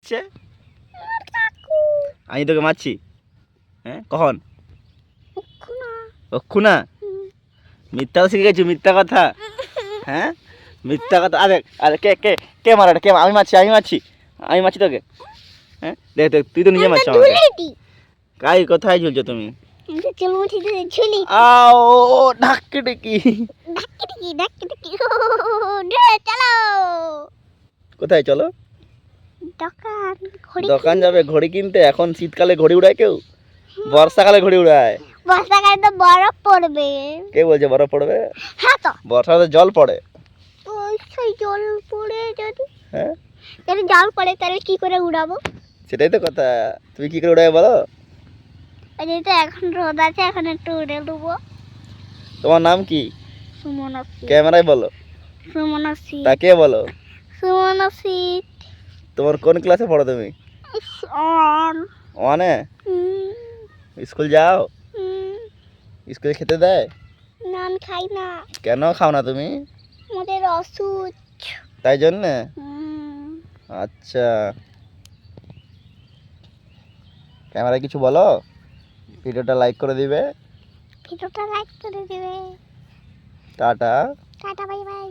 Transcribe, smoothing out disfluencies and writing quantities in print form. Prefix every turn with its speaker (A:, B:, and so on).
A: মারছে? আমি তোকে মারছি? হ্যাঁ কখন? অক্ষু না? মিথ্যা শিখে গেছি, মিথ্যা কথা। হ্যাঁ মিথ্যা কথা। আরে আরে কে কে কে মারাটা কে? আমি মারছি আমি মারছি তোকে। হ্যাঁ দেখ দেখ তুই তো নিজে মারছ আমাকে। কাই কোথায় ঝুলছো তুমি? আও ধাক্কে টেকি। কোথায় চলো? দোকান যাবে ঘড়ি কিনতে? এখন শীতকালে ঘড়ি উড়ায় কেউ? বর্ষাকালে ঘড়ি উড়ায়।
B: বর্ষাকালে তো বরফ পড়বে।
A: কে বলছে বরফ পড়বে?
B: হ্যাঁ তো
A: বর্ষাতে জল পড়ে।
B: সেই জল পড়ে যদি
A: হ্যাঁ
B: জল পড়ে তাহলে কি করে উড়াবো?
A: সেটাই তো কথা। তুমি কি করে উড়াবে বলো?
B: যেহেতু এখন রোদ আছে, এখন একটু উড়ে দেবো।
A: তোমার নাম কি?
B: সুমনাসি।
A: ক্যামেরায় বলো।
B: সুমনাসি।
A: তাকে বলো।
B: সুমনাসি।
A: তোমার কোন ক্লাসে পড়ো তুমি?
B: অন।
A: ওয়ানে? স্কুল যাও? স্কুলে খেতে দেয়?
B: না আমি খাই না।
A: কেন খাও না তুমি?
B: আমাদের অসুখ।
A: তাই জন্যে? আচ্ছা ক্যামেরায় কিছু বলো। ভিডিওটা লাইক করে দিবে।
B: ভিডিওটা লাইক করে দিবে।
A: টাটা।
B: Tata bye bye.